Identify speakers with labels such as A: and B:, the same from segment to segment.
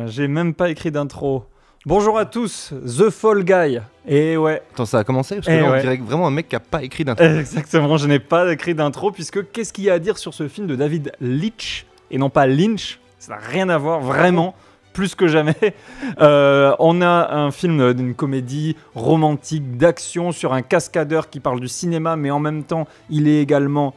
A: J'ai même pas écrit d'intro. Bonjour à tous, The Fall Guy. Et ouais.
B: Attends, ça a commencé parce que là, on dirait vraiment un mec qui a pas écrit d'intro.
A: Exactement, je n'ai pas écrit d'intro puisque qu'est-ce qu'il y a à dire sur ce film de David Leitch et non pas Lynch? Ça n'a rien à voir, vraiment, plus que jamais. On a un film d'une comédie romantique d'action sur un cascadeur qui parle du cinéma, mais en même temps, il est également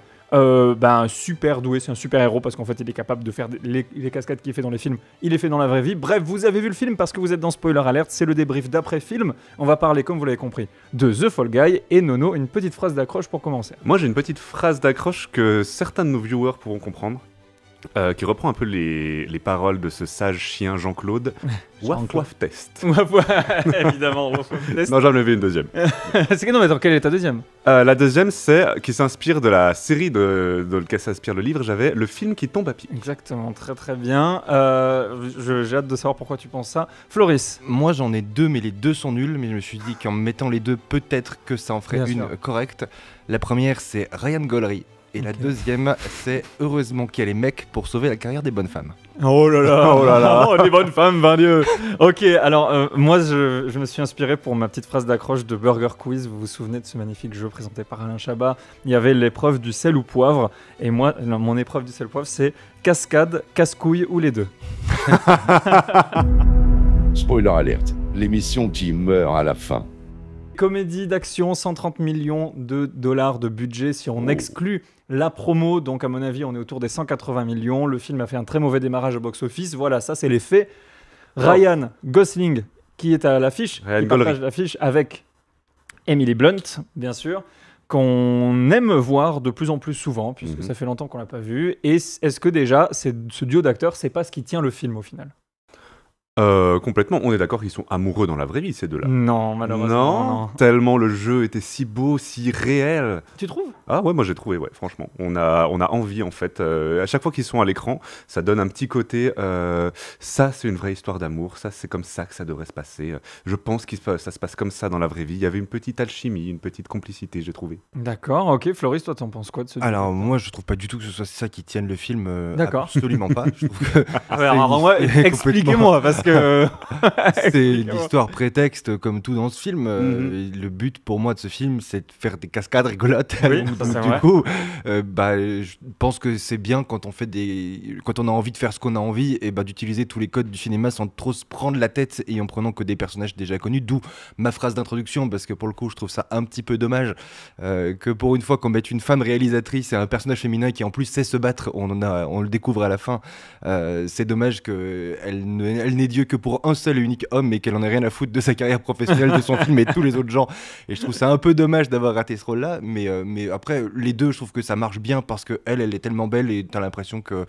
A: super doué, c'est un super héros parce qu'en fait il est capable de faire les cascades qu'il fait dans les films, il les fait dans la vraie vie. Bref, vous avez vu le film parce que vous êtes dans Spoiler Alert, c'est le débrief d'après-film. On va parler, comme vous l'avez compris, de The Fall Guy. Et Nono, une petite phrase d'accroche pour commencer.
C: Moi j'ai une petite phrase d'accroche que certains de nos viewers pourront comprendre, qui reprend un peu les paroles de ce sage chien Jean-Claude. Waf waf test.
A: Évidemment, waf waf test.
C: Non, j'en avais une deuxième.
A: C'est que non, mais attends, quelle est ta deuxième?
C: La deuxième, c'est qui s'inspire de la série de lequel s'inspire le livre. J'avais le film qui tombe à pic.
A: Exactement, très très bien. J'ai hâte de savoir pourquoi tu penses ça. Floris.
B: Moi j'en ai deux, mais les deux sont nuls. Mais je me suis dit qu'en mettant les deux, peut-être que ça en ferait
A: Bien
B: une
A: sûr.
B: Correcte. La première, c'est Ryan Gollery. Et la deuxième, c'est Heureusement qu'il y a les mecs pour sauver la carrière des bonnes femmes.
A: Oh là là, oh là là, oh, les bonnes femmes, ben Dieu. Ok, alors moi je me suis inspiré pour ma petite phrase d'accroche de Burger Quiz. Vous vous souvenez de ce magnifique jeu présenté par Alain Chabat? Il y avait l'épreuve du sel ou poivre. Et moi, mon épreuve du sel ou poivre, c'est cascade, casse-couille ou les deux.
D: Spoiler alert, l'émission qui meurt à la fin.
A: Comédie d'action, 130 millions de dollars de budget si on exclut la promo. Donc à mon avis, on est autour des 180 millions. Le film a fait un très mauvais démarrage au box-office. Voilà, ça c'est les faits. Ryan Gosling qui est à l'affiche, qui partage l'affiche avec Emily Blunt, bien sûr, qu'on aime voir de plus en plus souvent, puisque ça fait longtemps qu'on l'a pas vu. Et est-ce que déjà, ce duo d'acteurs, c'est pas ce qui tient le film au final?
C: Complètement, on est d'accord qu'ils sont amoureux dans la vraie vie, ces deux-là.
A: Non, malheureusement, non.
C: Tellement le jeu était si beau, si réel.
A: Tu trouves?
C: Ah ouais, moi j'ai trouvé, ouais, franchement. On a envie, en fait. À chaque fois qu'ils sont à l'écran, ça donne un petit côté... ça, c'est une vraie histoire d'amour. Ça, c'est comme ça que ça devrait se passer. Je pense que ça se passe comme ça dans la vraie vie. Il y avait une petite alchimie, une petite complicité, j'ai trouvé.
A: D'accord, ok. Floris, toi, t'en penses quoi de ce duo?
B: Alors moi je trouve pas du tout que ce soit ça qui tienne le film.
A: D'accord.
B: Absolument pas. Je trouve que
A: alors moi, expliquez-moi, parce que...
B: c'est l'histoire prétexte comme tout dans ce film. Le but pour moi de ce film, c'est de faire des cascades rigolotes.
A: Oui,
B: du coup, je pense que c'est bien quand on fait quand on a envie de faire ce qu'on a envie, et d'utiliser tous les codes du cinéma sans trop se prendre la tête et en prenant que des personnages déjà connus. D'où ma phrase d'introduction, parce que pour le coup, je trouve ça un petit peu dommage que pour une fois qu'on mette une femme réalisatrice et un personnage féminin qui en plus sait se battre, on le découvre à la fin. C'est dommage qu'elle n'ait Dieu que pour un seul et unique homme, et qu'elle en ait rien à foutre de sa carrière professionnelle, de son film et de tous les autres gens. Et je trouve ça un peu dommage d'avoir raté ce rôle-là, mais après, les deux, je trouve que ça marche bien parce qu'elle est tellement belle et t'as l'impression que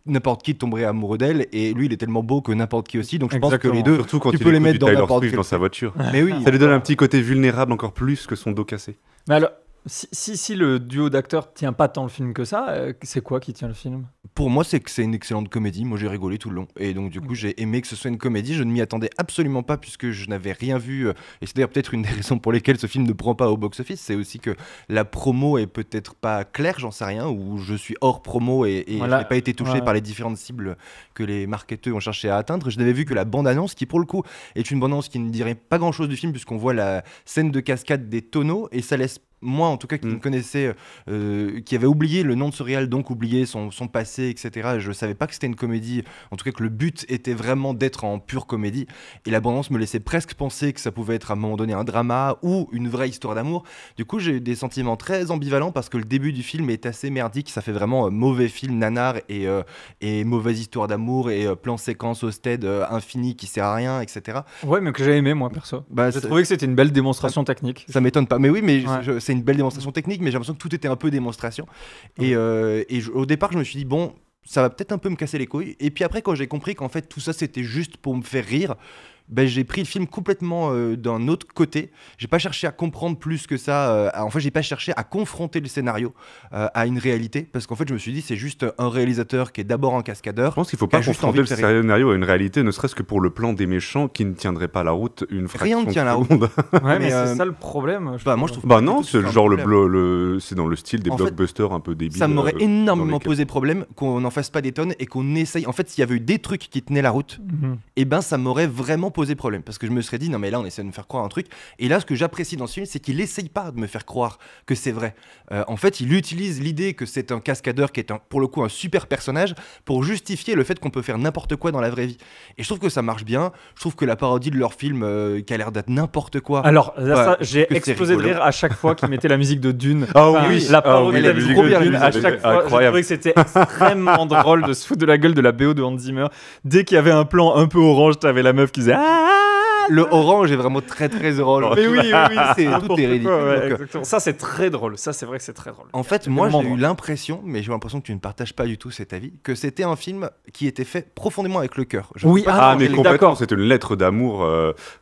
B: n'importe qui tomberait amoureux d'elle, et lui, il est tellement beau que n'importe qui aussi. Donc je pense que les deux,
C: surtout quand
B: tu
C: il
B: peux les
C: écoute
B: mettre
C: du
B: dans
C: Taylor
B: n'importe
C: Swift
B: quel
C: dans sa voiture.
B: Mais oui,
C: ça lui donne un petit côté vulnérable encore plus que son dos cassé.
A: Mais alors, si le duo d'acteurs tient pas tant le film que ça, c'est quoi qui tient le film?
B: pour moi, c'est que c'est une excellente comédie. Moi, j'ai rigolé tout le long. Et donc, du coup, j'ai aimé que ce soit une comédie. Je ne m'y attendais absolument pas puisque je n'avais rien vu. Et c'est d'ailleurs peut-être une des raisons pour lesquelles ce film ne prend pas au box-office. C'est aussi que la promo est peut-être pas claire, j'en sais rien, ou je suis hors promo et
A: voilà.
B: Je n'ai pas été touché par les différentes cibles que les marketeurs ont cherché à atteindre. Je n'avais vu que la bande-annonce, qui pour le coup est une bande-annonce qui ne dirait pas grand-chose du film puisqu'on voit la scène de cascade des tonneaux et ça laisse moi en tout cas qui me connaissais, qui avait oublié le nom de ce réal, donc oublié son passé, etc. Je savais pas que c'était une comédie, en tout cas que le but était vraiment d'être en pure comédie, et la bande-annonce me laissait presque penser que ça pouvait être à un moment donné un drama ou une vraie histoire d'amour. Du coup j'ai eu des sentiments très ambivalents parce que le début du film est assez merdique, ça fait vraiment mauvais film nanar et mauvaise histoire d'amour et plan séquence au stead infini qui sert à rien, etc.
A: Ouais, mais que j'ai aimé moi perso. J'ai trouvé que c'était une belle démonstration technique.
B: Ça m'étonne pas, mais oui, mais c'est une belle démonstration technique, mais j'ai l'impression que tout était un peu démonstration. Au départ, je me suis dit, bon, ça va peut-être un peu me casser les couilles. Et puis après, quand j'ai compris qu'en fait, tout ça, c'était juste pour me faire rire, j'ai pris le film complètement d'un autre côté. J'ai pas cherché à comprendre plus que ça. En fait, j'ai pas cherché à confronter le scénario à une réalité, parce qu'en fait, je me suis dit, c'est juste un réalisateur qui est d'abord un cascadeur.
C: Je pense qu'il faut pas
B: qui a juste
C: confronter
B: envie
C: le
B: de faire-
C: scénario à une réalité, ne serait-ce que pour le plan des méchants qui ne tiendrait pas la route une fraction
B: Rien ne tient
C: de
B: la route.
C: seconde.
A: Ouais, mais
B: Mais,
A: c'est ça le problème.
B: Bah, moi, je trouve
C: Bah
B: pas du
C: non,
B: tout que
C: c'est
B: ce
C: le
B: soit un
C: genre
B: problème.
C: c'est dans le style des
B: En fait,
C: blockbusters un peu débiles.
B: Ça m'aurait
C: dans
B: énormément
C: lesquels-
B: posé problème qu'on n'en fasse pas des tonnes et qu'on essaye. En fait, s'il y avait eu des trucs qui tenaient la route,
A: Mhm.
B: eh ben ça m'aurait vraiment posé problème, parce que je me serais dit non mais là on essaie de me faire croire un truc, et là ce que j'apprécie dans ce film c'est qu'il essaye pas de me faire croire que c'est vrai. En fait il utilise l'idée que c'est un cascadeur qui est pour le coup un super personnage pour justifier le fait qu'on peut faire n'importe quoi dans la vraie vie, et je trouve que ça marche bien. Je trouve que la parodie de leur film qui a l'air d'être n'importe quoi.
A: Alors, là,
B: Ouais,
A: ça,
B: je
A: j'ai
B: trouve que c'est
A: explosé de
B: rigolo.
A: rire à chaque fois qu'ils mettaient la musique de Dune.
C: Ah
A: Enfin,
C: oui,
A: la parodie
C: oui,
A: de
C: la
A: Dune,
C: musique
A: trop
C: de
A: bien.
C: Dune,
A: À
C: c'était
A: chaque fois, j'ai
C: incroyable.
A: trouvé que c'était extrêmement drôle de se foutre de la gueule de la BO de Hans Zimmer. Dès qu'il y avait un plan un peu orange, t'avais la meuf qui disait
B: Le orange est vraiment très orange.
A: Mais oui,
B: c'est tout
A: N'importe
B: est ridicule.
A: quoi, ouais,
B: Donc,
A: exactement. Ça, c'est très drôle. Ça, c'est vrai que c'est très drôle.
B: en fait,
A: Il y a
B: moi
A: des
B: j'ai
A: moments
B: eu l'impression, mais j'ai l'impression que tu ne partages pas du tout cet avis, que c'était un film qui était fait profondément avec le cœur. Je
A: Oui,
B: sais pas
C: Ah,
B: si
C: mais
B: c'est-
C: complètement,
A: d'accord.
C: c'est une lettre d'amour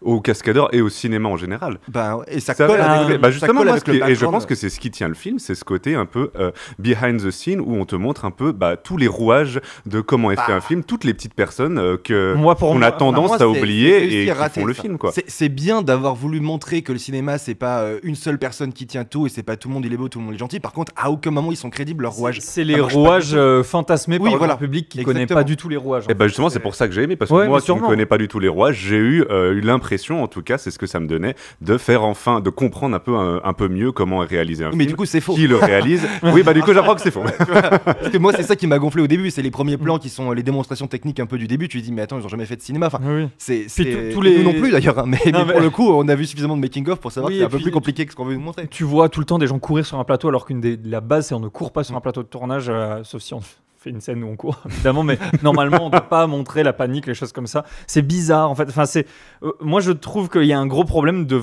C: aux cascadeurs et au cinéma en général.
B: Ben, ouais, et ça
C: Ça
B: colle
C: va
B: avec
C: avec-
B: le,
C: bah
B: ça
C: justement,
B: colle
C: moi,
B: avec
C: ce
B: le
C: qui- et je
B: background.
C: pense que c'est ce qui tient le film, c'est ce côté un peu behind the scene où on te montre un peu tous les rouages de comment est fait un film, toutes les petites personnes que
A: Moi, pour
C: on
A: moi,
C: a tendance
B: Moi,
C: à
B: c'est
C: oublier
B: réussi
C: et
B: à
C: qui
B: rater
C: font le
B: ça.
C: film, quoi.
B: C'est bien d'avoir voulu montrer que le cinéma, c'est pas une seule personne qui tient tout, et c'est pas tout le monde il est beau, tout le monde est gentil. Par contre, à aucun moment ils sont crédibles leurs rouages.
A: C'est les
B: Ça marche pas
A: rouages
B: du tout.
A: fantasmés
B: Oui,
A: par le
B: voilà.
A: grand public qui connaît
B: Exactement.
A: pas du tout les rouages.
C: Et bah justement, c'est pour ça que j'ai aimé, parce que
A: Ouais,
C: moi
A: mais
C: qui ne
A: sûrement.
C: connais pas du tout les rouages, j'ai eu l'impression, en tout cas, c'est ce que ça me donnait, de faire enfin, de comprendre un peu mieux comment est réalisé un
B: Mais
C: film.
B: du coup, c'est faux.
C: Qui le réalise. Oui, bah du coup, j'apprends que c'est faux.
B: Parce que moi, c'est ça qui m'a gonflé au début. C'est les premiers plans qui sont les démonstrations techniques un peu du début. Tu te dis, mais attends, ils ont jamais fait de cinéma. Enfin,
A: Oui, oui.
B: c'est
A: tous les-
B: nous non plus d'ailleurs. Hein. Mais
A: Non, mais-
B: pour le coup, on a vu suffisamment de making of pour savoir
A: Oui,
B: que c'est
A: et
B: un peu
A: puis-
B: plus compliqué que ce qu'on veut nous montrer.
A: Tu vois tout le temps des gens courir sur un plateau alors la base c'est on ne court pas sur un plateau de tournage, sauf si on fait une scène où on court évidemment, mais normalement on ne doit pas montrer la panique, les choses comme ça. C'est bizarre en fait. Enfin, moi je trouve qu'il y a un gros problème de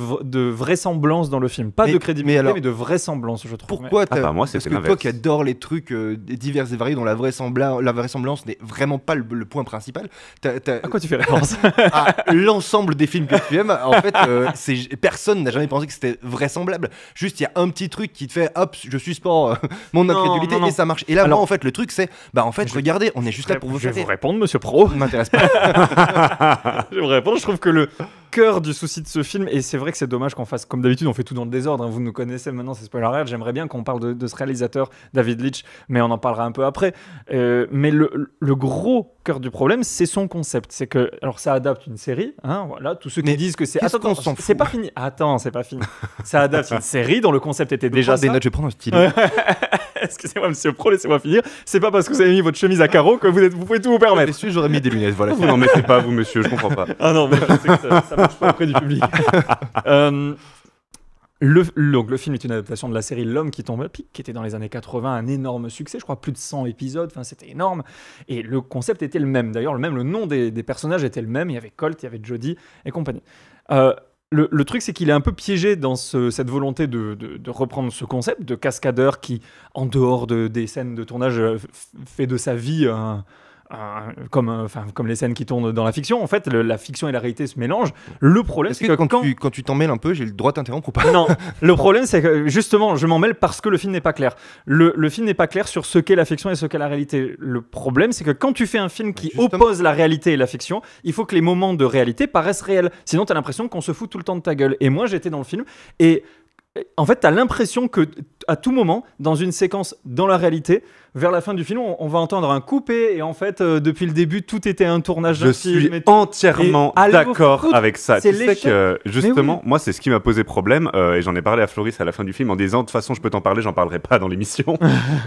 A: vraisemblance dans le film, pas
B: Mais-
A: de crédibilité,
B: mais alors-
A: mais de vraisemblance, je trouve.
B: Pourquoi
C: Ah bah moi,
B: Parce
C: c'était
B: que toi
C: l'inverse.
B: qui adore les trucs divers et variés dont la vraisemblance n'est vraiment pas le point principal,
A: À quoi tu fais référence?
B: à l'ensemble des films que tu aimes, en fait, personne n'a jamais pensé que c'était vraisemblable. Juste, il y a un petit truc qui te fait, hop, je suspends mon
A: Non,
B: incrédulité
A: non, non.
B: et ça marche. Et là,
A: Alors-
B: moi, en fait, le truc, c'est, bah, en fait, regardez, on est juste là pour vous
A: Je vais
B: faire
A: vous
B: rire.
A: répondre, monsieur Pro.
B: Ça m'intéresse pas.
A: Je vais vous répondre. Je trouve que le cœur du souci de ce film, et c'est vrai que c'est dommage qu'on fasse, comme d'habitude, on fait tout dans le désordre. Hein. Vous nous connaissez maintenant, c'est spoiler alert. J'aimerais bien qu'on parle de ce réalisateur, David Leitch, mais on en parlera un peu après. Mais le gros cœur du problème, c'est son concept. C'est que, alors ça adapte une série, hein, voilà, tous ceux qui
B: Mais
A: disent que c'est.
B: qu'est-ce
A: Attends,
B: qu'on s'en
A: c'est
B: fout
A: pas fini. Attends, c'est pas fini. Ça adapte une série dont le concept était déjà
B: des
A: ça.
B: notes, je vais prendre un stylo.
A: Ouais. Excusez-moi, monsieur Pro, laissez-moi finir. C'est pas parce que vous avez mis votre chemise à carreaux que vous pouvez tout vous permettre.
B: Messieurs, j'aurais mis des lunettes, voilà.
C: Vous n'en mettez pas, vous, monsieur, je comprends pas.
A: Ah non, mais je sais que ça marche pas auprès du public. Donc, le film est une adaptation de la série L'Homme qui tombe à pic, qui était dans les années 80 un énorme succès, je crois plus de 100 épisodes, enfin c'était énorme. Et le concept était le même, d'ailleurs le nom des personnages était le même, il y avait Colt, il y avait Jodie et compagnie. Le truc, c'est qu'il est un peu piégé dans cette volonté de reprendre ce concept de cascadeur qui, en dehors des scènes de tournage, fait de sa vie comme les scènes qui tournent dans la fiction. En fait, la fiction et la réalité se mélangent. Le problème,
B: Est-ce
A: c'est
B: que
A: que
B: quand tu t'en mêles un peu, j'ai le droit de t'interrompre ou pas?
A: non, le problème, c'est que justement, je m'en mêle parce que le film n'est pas clair. Le film n'est pas clair sur ce qu'est la fiction et ce qu'est la réalité. Le problème, c'est que quand tu fais un film qui
B: Justement.
A: oppose la réalité et la fiction, il faut que les moments de réalité paraissent réels. Sinon, tu as l'impression qu'on se fout tout le temps de ta gueule. Et moi, j'étais dans le film et en fait, tu as l'impression que à tout moment, dans une séquence dans la réalité, vers la fin du film, on va entendre un coupé et en fait, depuis le début, tout était un tournage
C: Je
A: d'un
C: suis
A: film et tout.
C: entièrement
A: Et allez vous
C: d'accord
A: foutre,
C: avec ça.
A: c'est
C: Tu sais
A: l'échec.
C: que, justement,
A: oui.
C: moi, c'est ce qui m'a posé problème, et j'en ai parlé à Floris à la fin du film en disant, de toute façon, je peux t'en parler, j'en parlerai pas dans l'émission.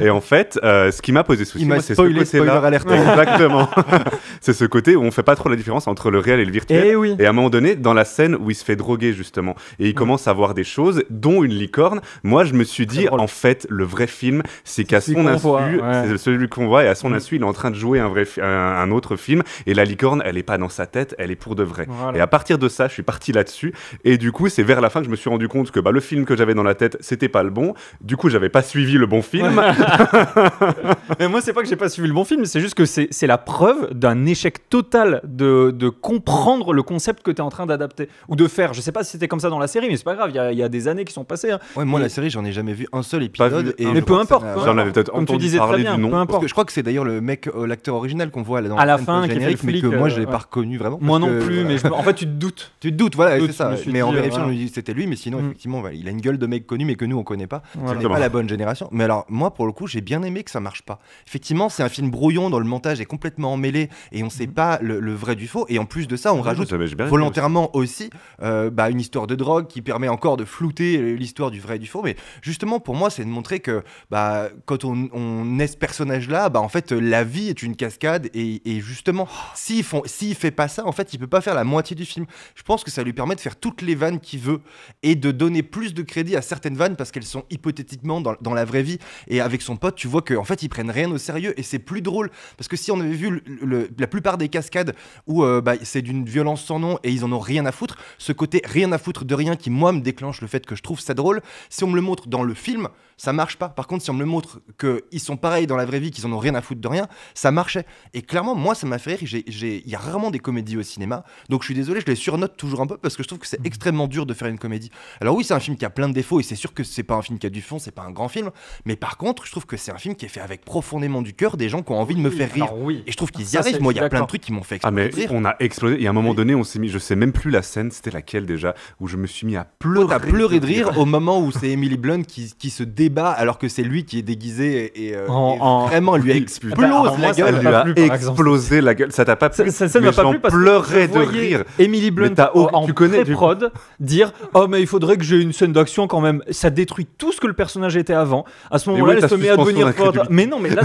C: Et en fait, ce qui m'a posé souci,
B: Il m'a
C: moi, c'est ce
B: spoilé,
C: côté-là.
B: spoiler alert.
C: Exactement. C'est ce côté où on fait pas trop la différence entre le réel et le virtuel.
A: Eh oui.
C: Et à un moment donné, dans la scène où il se fait droguer, justement, et il commence à voir des choses, dont une licorne, moi, je me suis dit, dit,
A: drôle.
C: en fait, le vrai film, c'est qu'à
A: celui
C: son
A: qu'on
C: insu,
A: voit, ouais.
C: c'est celui qu'on voit, et à son insu, il est en train de jouer un autre film, et la licorne, elle est pas dans sa tête, elle est pour de vrai.
A: Voilà.
C: Et à partir de ça, je suis parti là-dessus, et du coup, c'est vers la fin que je me suis rendu compte que le film que j'avais dans la tête, c'était pas le bon. Du coup, j'avais pas suivi le bon film.
A: Mais moi, c'est pas que j'ai pas suivi le bon film, c'est juste que c'est la preuve d'un échec total de comprendre le concept que tu es en train d'adapter ou de faire. Je sais pas si c'était comme ça dans la série, mais c'est pas grave, il y a des années qui sont passées. Hein.
B: Ouais, moi,
A: Et-
B: la série, j'en ai jamais vu un seul
C: Pas
B: épisode.
C: vu
B: et
C: un.
B: je
A: Mais
B: crois
A: peu
B: que ça
A: importe,
B: n'a-
A: peu
C: J'en avais peut-être
A: Comme tu
C: entendu
A: disais très
C: parler
A: bien,
C: du nom.
A: peu
B: Parce
A: importe.
B: que je crois que c'est d'ailleurs le mec, l'acteur original qu'on voit là, dans
A: À la
B: scène
A: fin, qui fait le
B: post-générique, mais
A: flic,
B: que moi, je l'ai
A: ouais.
B: pas reconnu vraiment.
A: Moi
B: parce
A: non
B: que,
A: plus,
B: voilà.
A: mais en fait, tu te doutes.
B: Tu te doutes, voilà,
A: Doute,
B: c'est ça.
A: je me suis
B: Mais en
A: dit,
B: vérifiant,
A: voilà.
B: on me dit que c'était lui, mais sinon,
A: Mm.
B: effectivement, voilà, il a une gueule de mec connu, mais que nous, on connaît pas.
A: Voilà.
B: Ce n'est pas la bonne génération. Mais alors, moi, pour le coup, j'ai bien aimé que ça marche pas. Effectivement, c'est un film brouillon dont le montage est complètement emmêlé et on sait pas le vrai du faux. Et en plus de ça, on rajoute
C: J'ai bien aimé
B: volontairement aussi une histoire de drogue qui permet encore de flouter l'histoire du vrai et du faux. Mais justement, pour moi, c'est de montrer que quand on est ce personnage-là, en fait, la vie est une cascade. Et justement, s'il fait pas ça, en fait, il peut pas faire la moitié du film. Je pense que ça lui permet de faire toutes les vannes qu'il veut et de donner plus de crédit à certaines vannes parce qu'elles sont hypothétiquement dans la vraie vie. Et avec son pote, tu vois qu'en fait, ils prennent rien au sérieux et c'est plus drôle. Parce que si on avait vu la plupart des cascades où c'est d'une violence sans nom et ils en ont rien à foutre, ce côté rien à foutre de rien qui, moi, me déclenche le fait que je trouve ça drôle, si on me le montre dans le film, ça marche pas. Par contre, si on me le montre qu'ils sont pareils dans la vraie vie, qu'ils en ont rien à foutre de rien, ça marchait. Et clairement, moi, ça m'a fait rire. Il y a rarement des comédies au cinéma. Donc, je suis désolé, je les surnote toujours un peu parce que je trouve que c'est extrêmement dur de faire une comédie. Alors oui, c'est un film qui a plein de défauts et c'est sûr que c'est pas un film qui a du fond, c'est pas un grand film. Mais par contre, je trouve que c'est un film qui est fait avec profondément du cœur des gens qui ont envie de me faire rire.
A: Alors oui.
B: Et je trouve qu'ils y
A: Ça,
B: arrivent.
A: c'est-
B: Moi,
A: je
B: il y
A: suis
B: a plein de
A: d'accord.
B: trucs qui m'ont fait
C: Ah mais
B: exploser de rire.
C: on a explosé et à un moment donné on s'est mis, je sais même plus la scène, c'était laquelle déjà, où je me suis mis à pleurer.
B: T'as pleuré de rire au moment où c'est Emily Blunt qui se débat alors que c'est lui qui est déguisé et vraiment lui explose
A: alors moi,
B: la
A: ça
B: gueule.
A: m'a
C: lui
A: pas
C: a
A: plu, par exemple.
C: explosé la gueule. Ça t'a pas plu?
A: Ça ne
C: Mais
A: m'a pas
C: j'en
A: plu parce
C: pleurais
A: que
C: de
A: je voyais
C: rire.
A: Emily Blunt
C: Mais t'as aucun-
A: en
C: tu connais du-
A: pré-prod dire « Oh mais il faudrait que j'ai une scène d'action quand même ». Ça détruit tout ce que le personnage était avant. À ce moment-là,
C: oui,
A: elle
C: ta
A: se met à
C: suspension
A: devenir forte.
C: d'incrédulité.
A: Mais non, mais là,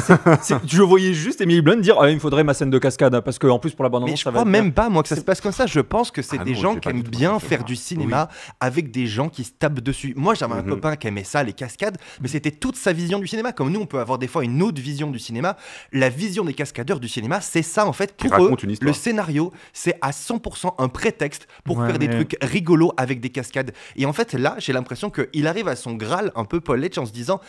A: je voyais juste Emily Blunt dire « Ah, il me faudrait ma scène de cascade hein, parce qu'en plus pour la bande
B: Mais
A: annonce
B: je
A: ça va
B: crois
A: être bien.
B: même pas, moi, que ça se passe comme ça. Je pense que c'est
C: Ah
B: des
C: non,
B: gens
C: j'ai
B: qui
C: pas
B: aiment
C: du tout
B: bien
C: pensé
B: faire
C: ça.
B: du cinéma avec des gens qui se tapent dessus. Moi, j'avais un copain qui aimait ça, les cascades, mais c'était toute sa vision du cinéma. Comme nous, on peut avoir des fois une autre vision du cinéma. La vision des cascadeurs du cinéma, c'est ça, en fait.
C: Qui
B: Pour eux,
C: raconte une histoire.
B: le scénario, c'est à 100% un prétexte pour
A: Ouais,
B: faire des
A: mais-
B: trucs rigolos avec des cascades. Et en fait, là, j'ai l'impression qu'il arrive à son Graal, un peu Paul Leitch, en se disant...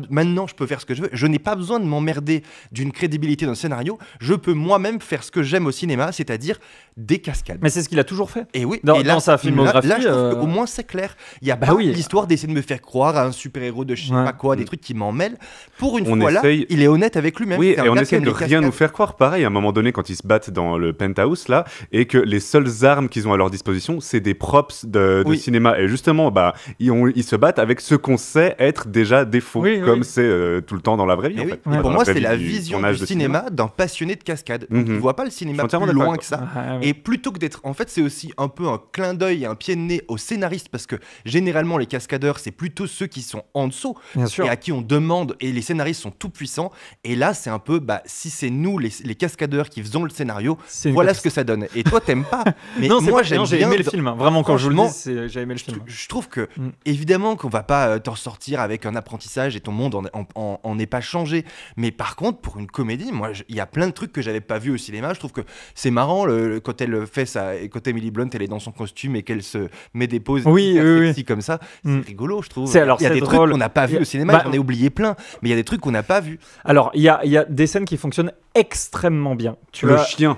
B: maintenant je peux faire ce que je veux, je n'ai pas besoin de m'emmerder d'une crédibilité d'un scénario, je peux moi-même faire ce que j'aime au cinéma, c'est-à-dire des cascades.
A: Mais c'est ce qu'il a toujours fait.
B: Et oui,
A: Dans-
B: et là,
A: dans sa filmographie,
B: là, je trouve qu'au moins c'est clair. Il y a
A: bah
B: pas
A: oui.
B: l'histoire d'essayer de me faire croire à un super-héros de je sais
A: Ouais.
B: pas quoi, des trucs qui m'en mêlent. Pour une
C: On
B: fois
C: essaye-
B: là, il est honnête avec lui-même.
C: Oui,
B: C'est un
C: et on
B: gars qui
C: essaie
B: aime
C: de
B: les
C: rien
B: cascades.
C: nous faire croire. Pareil, à un moment donné, quand ils se battent dans le penthouse, là, et que les seules armes qu'ils ont à leur disposition, c'est des props de
B: Oui.
C: cinéma. Et justement, ils se battent avec ce qu'on sait être déjà des faux,
A: Oui,
C: comme
A: oui.
C: c'est tout le temps dans la vraie vie.
B: Mais
C: En
B: oui,
C: fait.
B: mais
C: Dans
B: pour moi,
C: vraie
B: c'est
C: vie
B: la
C: du
B: vision
C: tournage
B: du
C: de
B: cinéma d'un passionné de cascade.
C: Mhm.
B: Il ne voit pas le
C: Je
B: cinéma
C: suis entièrement
B: plus
C: d'accord
B: loin
C: avec
B: que ça.
A: Ouais, ouais.
B: Et plutôt que d'être... En fait, c'est aussi un peu un clin d'œil et un pied de nez aux scénaristes, parce que généralement, les cascadeurs, c'est plutôt ceux qui sont en dessous
A: Bien sûr.
B: et à qui on demande, et les scénaristes sont tout puissants. Et là, c'est un peu, si c'est nous, les cascadeurs, qui faisons le scénario,
A: C'est une
B: voilà
A: catastrophe.
B: ce que ça donne. Et toi, t'aimes pas. Mais
A: Non, c'est
B: moi,
A: pas-
B: j'aime
A: non, j'ai
B: bien.
A: aimé le film. hein. Vraiment, quand je vous le dis,
B: Franchement,
A: j'ai aimé le film.
B: Je trouve que,
A: Mm.
B: évidemment, qu'on va pas t'en sortir avec un apprentissage et ton monde en n'est pas changé. Mais par contre, pour une comédie, moi, il y a plein de trucs que j'avais pas vu au cinéma. Je trouve que c'est marrant quand elle fait ça, et quand Emily Blunt, elle est dans son costume et qu'elle se met des poses
A: Oui,
B: hyper
A: oui,
B: sexy comme ça.
A: Mm.
B: C'est rigolo, je trouve.
A: C'est- alors,
B: Il y a
A: c'est
B: des
A: drôle.
B: trucs qu'on n'a pas
A: Il y
B: vu
A: a-
B: au cinéma,
A: bah,
B: j'en ai oublié plein. Mais il y a des trucs qu'on n'a pas vu.
A: Alors, il y a des scènes qui fonctionnent extrêmement bien. Tu
C: Le
A: as-
C: chien.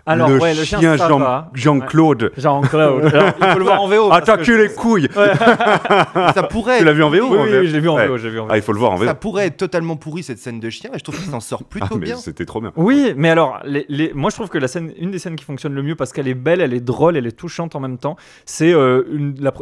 A: Alors,
C: le
A: ouais,
C: chien
A: ça va.
C: Jean-Claude.
A: Ouais. Jean-Claude. Alors, il faut le voir en VO. parce
C: Attaquez
A: que-
C: les couilles.
B: Ça pourrait
C: Tu l'as vu en VO
A: Oui,
C: ou en
A: oui,
C: VF?
A: je l'ai vu en
C: Ouais.
A: VO. j'ai vu en VO.
C: Ah, il faut le voir en VO.
B: ça pourrait être totalement pourri, cette scène de chien, et je trouve qu'il s'en sort
C: Ah,
B: plutôt
C: mais
B: bien.
C: c'était trop bien.
A: Oui, mais alors, moi je trouve que une des scènes qui fonctionne le mieux parce qu'elle est belle, elle est drôle, elle est touchante en même temps, c'est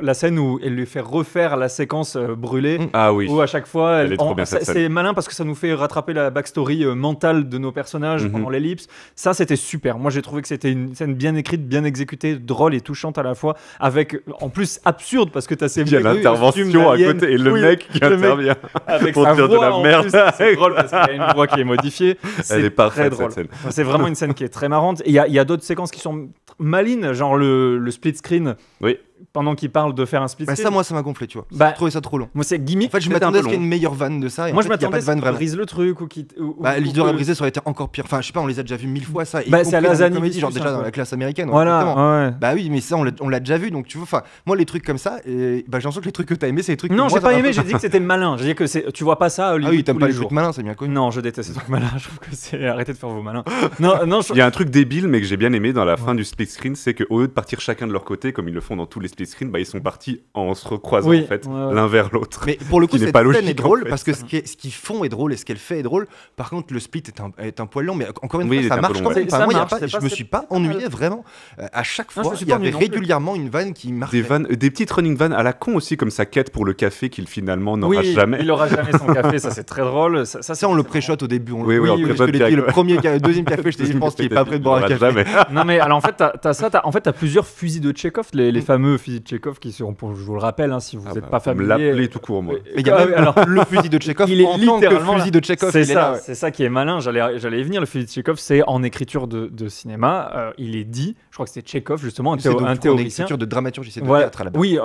A: la scène où elle lui fait refaire la séquence brûlée.
C: Ah oui.
A: Où à chaque fois,
C: Elle est trop bien, cette scène.
A: c'est malin parce que ça nous fait rattraper la backstory mentale de nos personnages
C: Mhm.
A: pendant l'ellipse. Ça, c'était super. Moi, j'ai trouvé que c'était une scène bien écrite, bien exécutée, drôle et touchante à la fois, avec en plus absurde parce que t'as ces
C: Il y a
A: mecs en
C: l'intervention
A: costume
C: à
A: d'alien.
C: côté et le
A: Oui,
C: mec qui
A: le mec
C: intervient.
A: avec
C: pour
A: sa
C: dire de
A: voix
C: la
A: en
C: merde.
A: plus. C'est drôle parce qu'il y a une voix qui est modifiée.
C: Elle
A: C'est
C: est parfaite,
A: très drôle.
C: cette scène.
A: C'est vraiment une scène qui est très marrante. Et il y a d'autres séquences qui sont malines, genre le split screen.
C: Oui.
A: pendant qu'il parle de faire un split
B: Bah,
A: screen.
B: ça, moi, ça m'a gonflé, tu vois.
A: Bah,
B: J'ai trouvé ça trop long.
A: Moi, c'est gimmick.
B: En fait, je
C: C'était un
B: m'attendais à
C: peu
B: ce qu'il y ait
C: long.
B: une meilleure vanne de ça. Et
A: Moi,
B: en
A: je
B: fait, il y a
A: m'attendais
B: pas
A: à
B: de
A: ce
B: vanne
A: qu'il
B: vraiment.
A: brise le truc ou qu'il.
B: Bah,
A: ou
B: l'idée aurait
A: que-
B: brisé, ça aurait été encore pire. Enfin, je sais pas, on les a déjà vus 1000 fois, ça. y
A: Bah, c'est à
B: compris dans
A: Lasagne
B: les comédies, genre
A: Fistus,
B: déjà
A: un
B: dans
A: peu.
B: la classe américaine.
A: Voilà.
B: exactement.
A: Ouais.
B: Bah oui, mais ça, on l'a déjà vu, donc tu vois. Enfin, moi, les trucs comme ça, et bah, j'ai l'impression que les trucs que t'as aimé, c'est les trucs.
A: Non,
B: que
A: j'ai
B: moi, ça
A: pas
B: m'a un
A: aimé.
B: peu-
A: J'ai dit que c'était malin. J'ai dit que tu vois pas ça. À
B: Ah
A: Hollywood
B: oui, t'aimes
A: tous
B: pas
A: les
B: les trucs
A: jours.
B: malins, c'est bien connu.
A: Non, je déteste ces trucs malins. Je trouve que c'est arrêtez de faire vos malins. Non,
C: Il y a un truc débile, mais que j'ai bien aimé dans la fin du split screen, c'est qu'au lieu de partir chacun de leur côté, comme ils le font dans tous les split screens, bah, ils sont partis en se recroisant
A: Oui,
C: en fait,
A: ouais.
C: l'un vers l'autre.
B: Mais pour le coup,
C: Qui n'est
B: cette
C: pas
B: scène
C: logique,
B: est drôle
C: en fait.
B: parce que ce qu'ils font est drôle et ce qu'elle fait est drôle. Par contre, le split est un poil long, mais encore une
C: Oui, il
B: fois,
C: est
B: ça
C: un peu
B: marche
C: long,
B: quand
C: ouais.
B: même. Enfin,
A: Ça
B: moi,
A: marche,
B: je me suis pas ennuyé vraiment. À chaque
A: Non, je
B: fois,
A: me suis
B: il y
A: pas
B: avait
A: ennuyé non plus.
B: régulièrement une vanne qui marchait.
C: Des petites running vannes à la con aussi, comme sa quête pour le café qu'il finalement n'aura
A: Oui,
C: jamais.
A: il aura jamais son café. Ça, c'est très drôle.
B: Ça, on le pré-shot au début.
C: Oui, oui, on le
B: parce
C: pré-shot
B: que
C: direct,
B: le premier, deuxième café, je t'ai dit, je pense qu'il est pas prêt de boire un
C: Il
B: café.
C: aura jamais.
A: Non mais alors en fait t'as ça, en fait t'as plusieurs fusils de Tchekhov, les fameux fusils de Tchekhov qui sont, je vous le rappelle, si vous n'êtes pas familier.
C: L'appeler tout court, moi.
B: Mais il y a même
A: alors
B: le fusil de Tchekhov
A: il est
B: en tant que
A: littéralement
B: fusil de Tchekhov.
A: c'est
B: il est
A: ça,
B: là, ouais.
A: c'est ça qui est malin. J'allais y venir. Le fusil de Tchekhov, c'est en écriture de cinéma. Il est dit, je crois que c'était Tchekhov justement,
B: C'est donc
A: un
B: en
A: théoricien.
B: écriture de dramaturgie, c'est de
A: Voilà.
B: théâtre à la base.
A: Oui,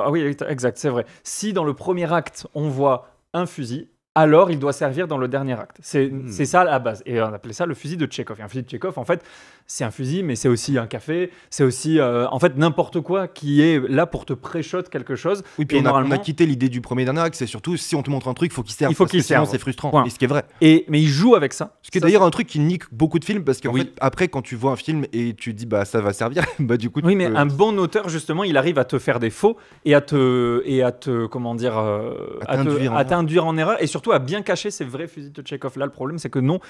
A: exact, c'est vrai. Si dans le premier acte on voit un fusil, alors il doit servir dans le dernier acte. C'est ça la base. Et on appelait ça le fusil de Tchekhov. Et un fusil de Tchekhov, en fait, c'est un fusil, mais c'est aussi un café. C'est aussi, en fait, n'importe quoi qui est là pour te pré-shot quelque chose.
B: Oui, puis
A: Et
B: on a
A: normalement-
B: quitté l'idée du premier dernier acte, c'est surtout si on te montre un truc, il faut qu'il serve.
A: Il faut
B: parce
A: qu'il
B: que sinon,
A: serve.
B: c'est frustrant.
A: Point.
B: Et ce qui est vrai.
A: Mais il joue avec ça.
B: Ce qui est
A: Ça,
B: d'ailleurs un truc qui nique beaucoup de films parce qu'en
C: Oui.
B: fait, après, quand tu vois un film et tu dis bah ça va servir, bah du coup.
A: Oui,
B: tu
A: mais
B: peux-
A: un bon auteur, justement, il arrive à te faire des faux et à te comment dire,
B: À
A: t'induire en erreur et surtout à bien cacher ses vrais fusils de Tchekhov. Là, le problème, c'est que non,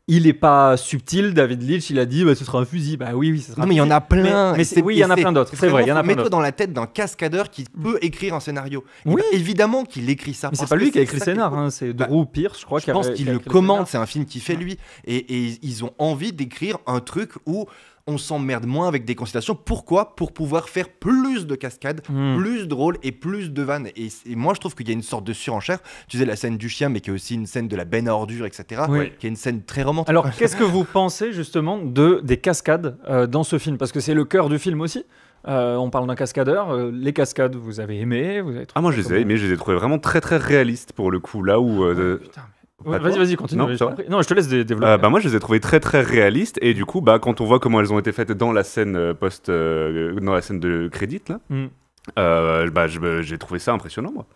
A: il est pas subtil. David Leitch, il a dit, ce sera un fusil. Bah oui, ce sera.
B: Non, mais il y en a plein.
A: Mais oui, il y en a plein d'autres. C'est vrai, il y en a plein
B: Mets-toi
A: d'autres.
B: dans la tête d'un cascadeur qui peut écrire un scénario. Et
A: Oui.
B: bah, évidemment qu'il écrit ça.
A: Mais c'est
B: parce
A: pas
B: que
A: lui qui a écrit le
B: ça qui est
A: scénar,
B: cool.
A: c'est
B: Bah,
A: Drew Pierce, je crois.
B: Je pense qu'il le commande, c'est un film qu'il fait lui. Et ils ont envie d'écrire un truc où on s'emmerde moins avec des constellations. Pourquoi ? Pour pouvoir faire plus de cascades, plus de rôles et plus de vannes. Et moi, je trouve qu'il y a une sorte de surenchère. Tu sais, la scène du chien, mais qui est aussi une scène de la benne à ordures, etc.
A: Oui.
B: Qui est une scène très romantique.
A: Alors, qu'est-ce que vous pensez justement des cascades dans ce film ? Parce que c'est le cœur du film aussi. On parle d'un cascadeur. Les cascades, vous avez aimé, vous avez trouvé
C: Ah, moi je les ai aimés, je les ai trouvés vraiment très très réalistes pour le coup. Là où.
A: Putain, mais-
C: Pas
A: Ouais,
C: toi
A: vas-y, continue.
C: Non,
A: je
C: c'est
A: t'en
C: vrai
A: prie. Non, je te laisse développer.
C: Bah moi je les ai trouvés très très réalistes et du coup quand on voit comment elles ont été faites dans la scène dans la scène de crédit là, j'ai trouvé ça impressionnant moi.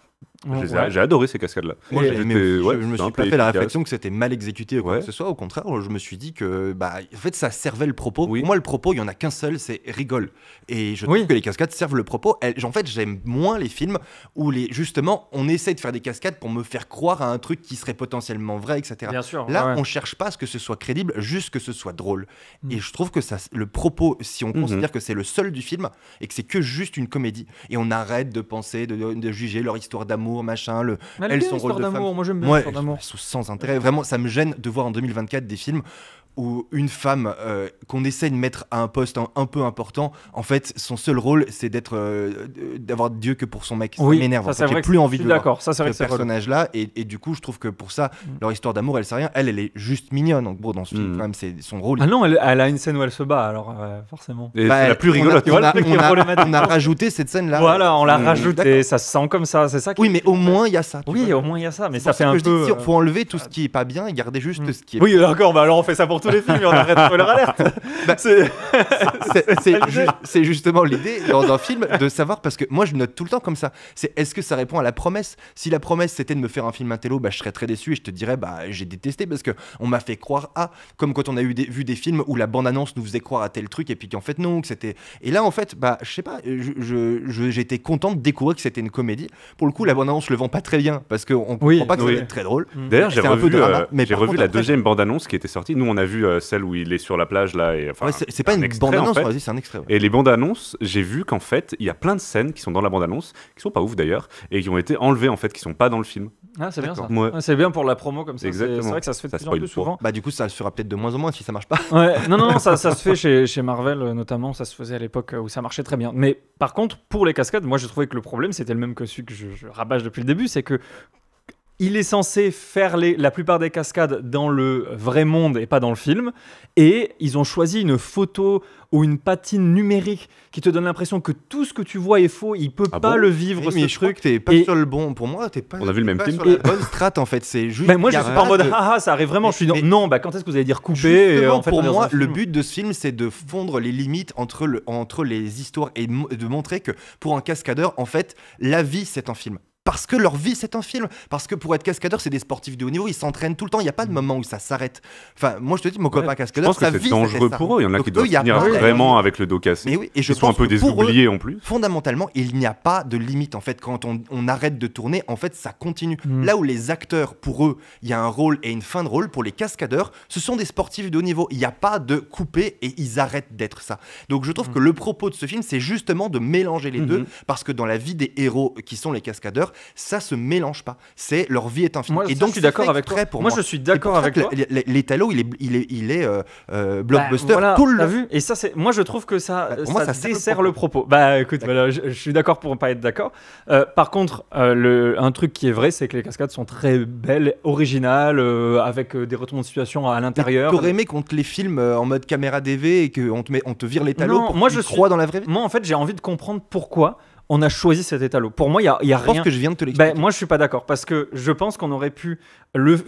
C: J'ai adoré ces cascades là.
B: Moi, j'ai aimé aussi. Je me suis pas fait la
C: efficace.
B: réflexion que c'était mal exécuté ou quoi
C: Ouais.
B: que ce soit. Au contraire, je me suis dit que, en fait, ça servait le propos.
C: Oui.
B: Pour moi, le propos, il y en a qu'un seul, c'est rigole. Et je
A: Oui.
B: trouve que les cascades servent le propos. En fait, j'aime moins les films où justement, on essaie de faire des cascades pour me faire croire à un truc qui serait potentiellement vrai, etc.
A: Bien sûr.
B: Là,
A: ouais.
B: on cherche pas à ce que ce soit crédible, juste que ce soit drôle. Et je trouve que le propos, si on considère que c'est le seul du film et que c'est que juste une comédie, et on arrête de penser, de juger leur histoire d'amour, machin,
A: Mais elle est
B: elles
A: bien,
B: sont
A: l'histoire
B: rôle de femme.
A: d'amour. Moi, j'aime bien
B: Ouais,
A: l'histoire d'amour.
B: elles sont sans intérêt. Vraiment, ça me gêne de voir en 2024 des films où une femme qu'on essaie de mettre à un poste un peu important, en fait, son seul rôle, c'est d'avoir Dieu que pour son mec. Ça m'énerve.
A: ça,
B: En
A: c'est
B: fait. J'ai
A: vrai que
B: plus envie
A: je
B: de
A: suis
B: le voir.
A: d'accord. Ça, c'est vrai
B: Ce
A: que c'est relou.
B: personnage-là, et du coup, je trouve que pour ça, leur histoire d'amour, elle sert à rien. Elle est juste mignonne. Donc, bon, dans ce film, quand même, c'est son rôle.
A: Ah non, elle a une scène où elle se bat, alors forcément.
C: Et
B: Bah,
C: c'est la plus rigolote.
A: Tu vois le truc qui est problématique.
B: on a rajouté cette scène-là.
A: Voilà, on l'a
B: D'accord.
A: rajouté, ça se sent comme ça, c'est ça qui...
B: Oui, mais au moins, il y a ça. tu
A: Oui,
B: vois.
A: au moins il y a ça, mais
B: C'est
A: ça
B: pour
A: fait un
B: que je dis,
A: peu...
B: si, faut enlever tout ce qui est pas bien et garder juste ce qui est
A: Oui, d'accord, bah alors on fait ça pour tous les films et on arrête spoiler alerte.
B: Bah,
A: C'est-
B: c'est justement l'idée dans un film de savoir, parce que moi je note tout le temps comme ça, c'est est-ce que ça répond à la promesse. Si la promesse c'était de me faire un film intello, je serais très déçu et je te dirais j'ai détesté parce que on m'a fait croire à, comme quand on a vu des films où la bande-annonce nous faisait croire à tel truc et puis qu'en fait non, que c'était, et là en fait je sais pas, j'étais content de découvrir que c'était une comédie. Pour le coup la bande-annonce le vend pas très bien parce qu'on comprend
A: Oui,
B: pas que ça
C: oui.
B: va être très drôle.
C: D'ailleurs, j'ai
B: C'est un peu
C: revu,
B: drama, mais
C: j'ai
B: par
C: revu
B: contre,
C: la
B: après-
C: deuxième bande-annonce qui était sortie. Nous, on a vu celle où il est sur la plage là. Et, enfin,
B: Ouais, c'est pas
C: un
B: une
C: extrait,
B: bande-annonce,
C: en fait.
B: vas-y, c'est un extrait. Ouais.
C: Et les bandes annonces, j'ai vu qu'en fait, il y a plein de scènes qui sont dans la bande annonce, qui sont pas ouf d'ailleurs, et qui ont été enlevées en fait, qui sont pas dans le film.
A: Ah, c'est bien ça.
C: Ouais.
A: Ouais, c'est bien pour la promo comme ça.
C: Exactement.
A: C'est vrai que ça se fait de
C: Ça
A: plus en plus
C: spoil pas.
A: souvent.
B: Du coup ça se fera peut-être de moins en moins si ça marche pas.
A: Ouais, non, ça se fait chez Marvel notamment, ça se faisait à l'époque où ça marchait très bien. Mais par contre, pour les cascades, moi je trouvais que le problème c'était le même que celui que je rabâche depuis le début, c'est que il est censé faire la plupart des cascades dans le vrai monde et pas dans le film. Et ils ont choisi une photo ou une patine numérique qui te donne l'impression que tout ce que tu vois est faux. Il peut pas le vivre,
B: mais
A: ce
B: je crois
A: truc.
B: que t'es pas sur le bon. Pour moi, t'es pas.
C: On a vu le même
B: pas
C: film.
B: sur la bonne strat en fait. C'est juste.
A: Mais moi, je suis pas en mode
B: de-
A: ça arrive vraiment. Je suis
B: Mais-
A: non, quand est-ce que vous allez dire couper
B: Justement,
A: en fait,
B: pour
A: on est dans
B: moi,
A: un
B: le
A: film.
B: but de ce film, c'est de fondre les limites entre les histoires et de montrer que pour un cascadeur, en fait, la vie, c'est un film. Parce que leur vie, c'est un film. Parce que pour être cascadeur, c'est des sportifs de haut niveau. Ils s'entraînent tout le temps. Il n'y a pas de moment où ça s'arrête. Enfin, moi, je te dis, mon copain
C: Je
B: cascadeur,
C: pense que
B: sa
C: c'est
B: vie,
C: dangereux
B: c'était ça.
C: pour eux. Il y en a
B: Donc,
C: qui doivent
B: il y a
C: finir
B: pas de-
C: vraiment avec le dos cassé.
B: Mais oui, et je
C: Ils sont un
B: pense
C: peu
B: que pour eux,
C: oubliés en plus.
B: fondamentalement, il n'y a pas de limite. En fait, quand on arrête de tourner, en fait, ça continue.
A: Mm.
B: Là où les acteurs, pour eux, il y a un rôle et une fin de rôle, pour les cascadeurs, ce sont des sportifs de haut niveau. Il n'y a pas de couper et ils arrêtent d'être ça. Donc, je trouve que le propos de ce film, c'est justement de mélanger les deux, parce que dans la vie des héros qui sont les cascadeurs, ça se mélange pas. C'est leur vie est un film.
A: Moi,
B: et
A: ça,
B: donc,
A: je suis
B: c'est
A: d'accord
B: fait
A: avec toi.
B: exprès pour
A: Moi, je suis d'accord avec toi.
B: L'Italo, il est blockbuster.
A: Voilà,
B: tout le
A: t'as vu. Et ça, moi, je trouve que ça,
B: Bah, pour moi,
A: ça
B: ça sert le
A: dessert le propos. Bah, écoute, voilà, je suis d'accord pour pas être d'accord. Par contre, un truc qui est vrai, c'est que les cascades sont très belles, originales, avec des retournements de situation à l'intérieur.
B: T'aurais aimé qu'on te les filme en mode caméra DV et qu'on te vire l'étalo
A: Non,
B: pour
A: moi,
B: que
A: je
B: tu crois dans la vraie vie.
A: Moi, en fait, j'ai envie de comprendre pourquoi on a choisi cet étalot. Pour moi, il y a
B: Je pense
A: rien.
B: que je viens de te l'expliquer.
A: Moi, je suis pas d'accord parce que je pense qu'on aurait pu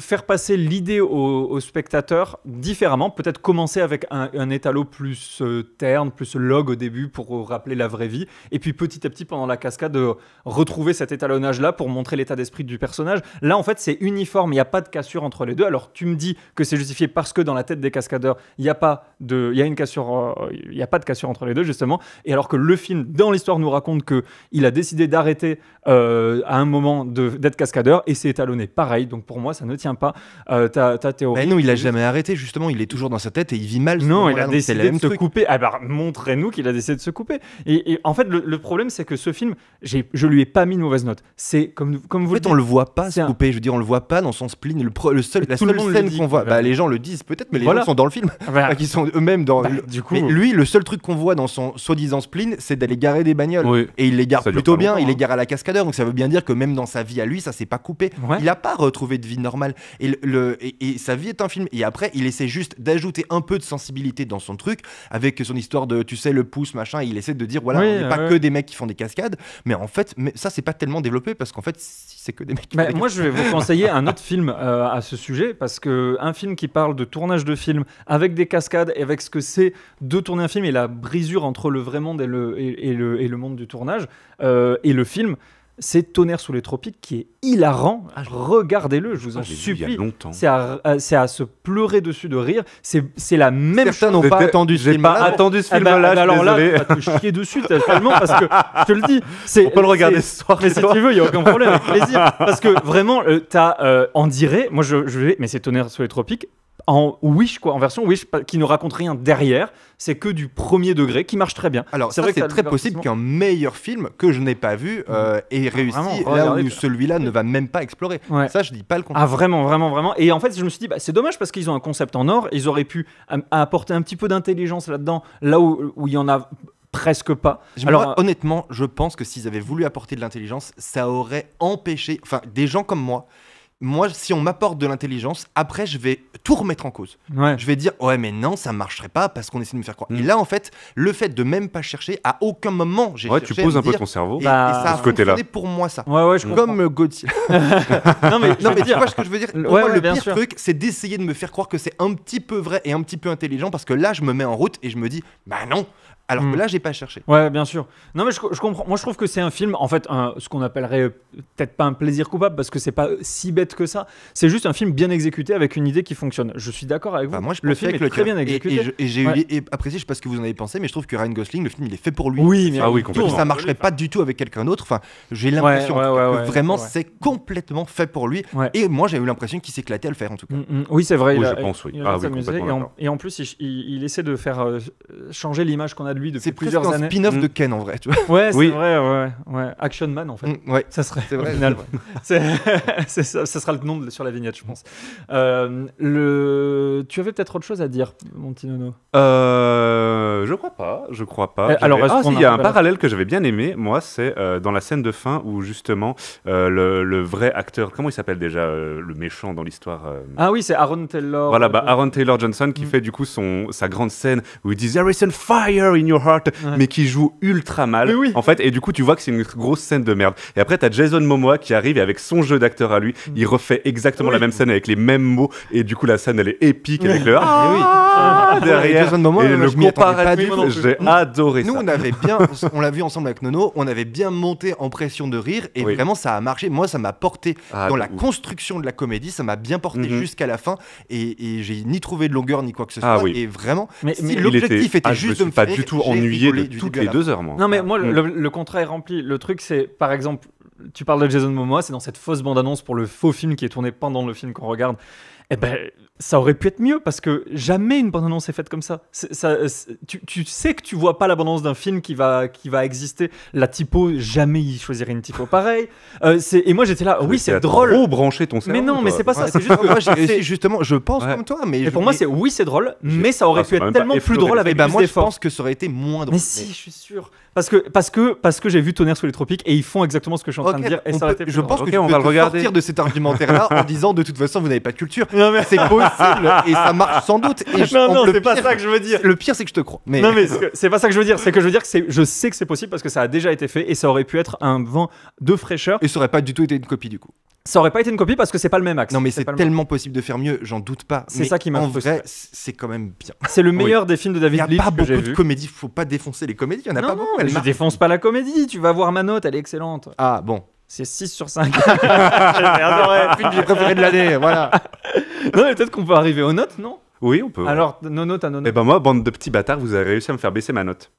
A: faire passer l'idée aux spectateurs différemment. Peut-être commencer avec un étalot plus terne, plus log au début pour rappeler la vraie vie, et puis petit à petit pendant la cascade retrouver cet étalonnage-là pour montrer l'état d'esprit du personnage. Là, en fait, c'est uniforme. Il n'y a pas de cassure entre les deux. Alors, tu me dis que c'est justifié parce que dans la tête des cascadeurs, il y a une cassure, il y a pas de cassure entre les deux justement. Et alors que le film, dans l'histoire, nous raconte que il a décidé d'arrêter à un moment d'être cascadeur et c'est étalonné pareil. Donc pour moi, ça ne tient pas. Ta théorie.
B: Mais non, il a jamais arrêté, justement. Il est toujours dans sa tête et il vit mal. ce
A: Non, il
B: moment-là,
A: a
B: donc c'est
A: décidé
B: le
A: de se
B: même truc.
A: couper. Ah bah, montrez-nous qu'il a décidé de se couper. Et en fait, le problème, c'est que ce film, je lui ai pas mis de mauvaise note. C'est comme vous
B: En
A: le
B: fait,
A: dites.
B: on le voit pas
A: c'est
B: se
A: un-
B: couper. Je veux dire, on le voit pas dans son spleen. La
A: tout le
B: seule
A: monde le
B: scène
A: dit.
B: qu'on voit,
A: Bah,
B: les gens le disent peut-être, mais les
A: voilà.
B: gens sont dans le film.
A: Bah,
B: Enfin, qui sont eux-mêmes dans.
A: bah, du coup,
B: Mais lui, le seul truc qu'on voit dans son soi-disant spleen, c'est d'aller garer des bagnoles.
C: Oui.
B: Et il les gare
C: Ça dure
B: plutôt
C: pas
B: bien,
C: longtemps,
B: il les
C: hein.
B: gare à la cascadeur, donc ça veut bien dire que même dans sa vie à lui, ça s'est pas coupé.
A: Ouais.
B: Il a pas retrouvé de vie normale. Et sa vie est un film. Et après, il essaie juste d'ajouter un peu de sensibilité dans son truc, avec son histoire de, tu sais, le pouce, machin, et il essaie de dire, voilà,
A: Oui,
B: on n'est pas
A: ouais.
B: que des mecs qui font des cascades, mais en fait, ça, c'est pas tellement développé, parce qu'en fait, si c'est que des mecs qui
A: bah,
B: font des
A: moi, je vais vous conseiller un autre film à ce sujet, parce que un film qui parle de tournage de film avec des cascades et avec ce que c'est de tourner un film et la brisure entre le vrai monde et le monde du tournage et le film, c'est Tonnerre sous les tropiques qui est hilarant. Regardez-le, je vous en
C: Je l'ai vu il y a
A: supplie.
C: longtemps.
A: C'est à se pleurer dessus de rire. C'est la même chose.
B: Certains n'ont pas attendu ce
C: J'ai pas
B: film-là.
C: attendu ce
A: Ah bah,
C: film-là, je suis
A: alors là,
C: désolé.
A: tu vas te chier dessus tellement parce que je te le dis.
C: On peut le regarder ce soir.
A: Mais
C: chez
A: si
C: toi.
A: tu veux, il n'y a aucun problème, avec plaisir. Parce que vraiment, on dirait, moi je vais, mais c'est Tonnerre sous les tropiques, en Wish, quoi, en version Wish, qui ne raconte rien derrière. C'est que du premier degré qui marche très bien.
B: Alors,
A: C'est
B: c'est
A: vrai que t'as
B: très
A: le
B: possible
A: divertissement.
B: qu'un meilleur film que je n'ai pas vu ait réussi
A: Vraiment,
B: là
A: regardez,
B: où
A: quoi.
B: celui-là ne va même pas explorer.
A: Ouais.
B: Ça, je dis pas le contraire.
A: Ah vraiment, vraiment, vraiment. Et en fait, je me suis dit, c'est dommage parce qu'ils ont un concept en or. Ils auraient pu apporter un petit peu d'intelligence là-dedans, là où il y en a presque pas.
B: Moi, honnêtement, je pense que s'ils avaient voulu apporter de l'intelligence, ça aurait empêché, enfin, des gens comme moi, si on m'apporte de l'intelligence, après, je vais tout remettre en cause.
A: Ouais.
B: Je vais dire, ouais, mais non, ça marcherait pas parce qu'on essaie de me faire croire.
C: Mm.
B: Et là, en fait, le fait de même pas chercher, à aucun moment, j'ai
C: Ouais,
B: cherché
C: tu
B: à
C: poses
B: me
C: un peu
B: dire-
C: ton cerveau.
B: Et,
A: Bah,
B: et ça a
C: de ce côté-là.
B: fonctionné pour moi, ça.
A: Ouais, je comprends.
B: Comme Godzilla.
A: Non, mais je
B: Non,
A: veux
B: mais tu
A: dire,
B: vois ce que je veux dire. Pour
A: Ouais,
B: moi,
A: ouais,
B: le
A: bien
B: pire
A: sûr.
B: truc, c'est d'essayer de me faire croire que c'est un petit peu vrai et un petit peu intelligent parce que là, je me mets en route et je me dis, bah non. Alors que là, j'ai pas cherché.
A: Ouais, bien sûr. Non, mais je comprends. Moi, je trouve que c'est un film, en fait, ce qu'on appellerait peut-être pas un plaisir coupable, parce que c'est pas si bête que ça. C'est juste un film bien exécuté avec une idée qui fonctionne. Je suis d'accord avec vous.
B: Enfin, moi, je
A: le
B: pensais
A: film
B: avec
A: est très bien
B: et
A: exécuté.
B: j'ai
A: Ouais.
B: apprécié, je sais pas ce que vous en avez pensé, mais je trouve que Ryan Gosling, le film, il est fait pour lui.
A: Oui, mais
C: Ah oui,
B: Je trouve que
C: complètement.
B: ça marcherait pas du tout avec quelqu'un d'autre. Enfin, j'ai l'impression
A: Ouais,
B: en tout cas,
A: ouais,
B: que
A: ouais,
B: vraiment
A: c'est vrai.
B: c'est complètement fait pour lui.
A: Ouais.
B: Et moi, j'ai eu l'impression qu'il s'éclatait à le faire en tout cas.
A: Oui, c'est vrai.
C: Oui,
A: il
C: je
A: a-
C: pense, oui.
A: il a
C: Ah oui,
A: s'amusé.
C: complètement
A: Et en,
C: d'accord.
A: et en plus, il essaie de faire changer l'image qu'on a de lui depuis
B: C'est presque
A: plusieurs
B: un
A: années.
B: spin-off
C: Mm.
B: de Ken en vrai, tu vois.
A: Ouais, c'est
C: Oui.
A: vrai. Ouais. Action Man, en fait.
B: Ouais.
A: Ça serait
B: C'est vrai,
A: au final.
B: c'est vrai.
A: Ça sera le nom sur la vignette, je pense. Tu avais peut-être autre chose à dire, mon petit Nono.
C: Je crois pas.
A: Alors, est-ce qu'on
C: il y a
A: a
C: un
A: pas
C: parallèle que j'avais bien aimé. Moi, c'est dans la scène de fin où justement le vrai acteur, comment il s'appelle déjà, le méchant dans l'histoire.
A: Ah oui, c'est Aaron Taylor.
C: Voilà, Aaron Taylor Johnson qui fait du coup sa grande scène où il dit There is a fire in your heart, mais qui joue ultra mal.
A: Mais oui.
C: En fait, et du coup, tu vois que c'est une grosse scène de merde. Et après, t'as Jason Momoa qui arrive et avec son jeu d'acteur à lui, il refait exactement la même scène avec les mêmes mots. Et du coup, la scène elle est épique avec le derrière.
B: Jason Momoa,
C: Et
B: moi,
C: le
B: je m'y attendais pas du
C: comparatif,
B: tout.
C: j'ai adoré
B: Nous,
C: ça.
B: on l'a vu ensemble avec Nono, on avait bien monté en pression de rire et
C: Oui.
B: vraiment ça a marché. Moi, ça m'a porté
C: Ah,
B: dans
C: de
B: la
C: ouf.
B: construction de la comédie, ça m'a bien porté
C: Mhm.
B: jusqu'à la fin et j'ai ni trouvé de longueur ni quoi que ce
C: Ah
B: soit.
C: oui.
B: Et vraiment,
A: Mais
B: si
A: il
B: l'objectif était
C: je me
B: juste de
C: suis
B: me
C: pas
B: faire
C: du
B: rire,
C: tout
B: j'ai
C: ennuyé
B: rigolé
C: de
B: du
C: toutes
B: début à
C: les
B: la
C: 2
B: fin.
C: heures, moi.
A: Non, mais moi,
C: Mm.
A: le contrat est rempli. Le truc, c'est, par exemple, tu parles de Jason Momoa, c'est dans cette fausse bande-annonce pour le faux film qui est tourné pendant le film qu'on regarde. Eh ben, ça aurait pu être mieux parce que jamais une bande-annonce est faite comme ça. Tu sais que tu vois pas la bande-annonce d'un film qui va exister. La typo, jamais il choisirait une typo pareille. Et moi, j'étais là, oui, c'est drôle.
C: Trop branché ton cerveau.
A: Mais non, mais
C: toi.
A: c'est pas ça.
B: Ouais,
A: C'est juste que
B: moi, j'ai réussi
A: c'est-
B: justement, je pense
C: Ouais.
B: comme toi, mais
A: Et pour moi, c'est oui, c'est drôle, mais ça
C: Ah,
A: aurait
C: c'est
A: pu être
C: même pas
A: tellement plus
C: effleuré.
A: drôle avec
B: et ben
A: plus
B: moi, je
A: d'efforts.
B: pense que ça aurait été moins drôle.
A: Mais si, je suis sûr. Parce que j'ai vu Tonnerre sous les tropiques et ils font exactement ce que je suis en train de dire et ça aurait été plus
B: je
A: drôle.
B: pense
C: Ok,
B: que
C: on
B: tu
C: va
B: peux
C: le
B: te
C: regarder.
B: sortir de cet argumentaire-là en disant de toute façon vous n'avez pas de culture.
A: Non, mais-
B: C'est possible et ça marche sans doute. Et
A: Non,
B: le
A: c'est pas
B: pire-
A: ça que je veux dire.
B: Le pire, c'est que je te crois. Mais
A: Non mais c'est pas ça que je veux dire, c'est que je veux dire que je sais que c'est possible parce que ça a déjà été fait et ça aurait pu être un vent de fraîcheur.
B: et ça aurait pas du tout été une copie du coup.
A: Ça aurait pas été une copie parce que c'est pas le même axe.
B: Non, mais c'est
A: pas le
B: tellement possible de faire mieux, j'en doute pas.
A: C'est
B: Mais
A: ça qui m'a
B: en
A: frustré.
B: vrai, c'est quand même bien.
A: même- C'est le meilleur des films de
B: Il
A: David
B: y a
A: Leitch
B: pas
A: que j'ai
B: beaucoup de
A: vu.
B: comédies, faut pas défoncer les comédies, il y en a
A: Non,
B: pas
A: non,
B: beaucoup.
A: mais
B: elles
A: je
B: marchent.
A: défonce pas la comédie, tu vas voir ma note, elle est excellente.
B: Ah bon,
A: C'est 6 sur 5. J'ai adoré.
B: film que j'ai préféré de l'année, voilà.
A: Non mais peut-être qu'on peut arriver aux notes, non?
C: Oui, on peut.
A: Alors, Nono, ta note.
C: Et ben moi, bande de petits bâtards, vous avez réussi à me faire baisser ma note.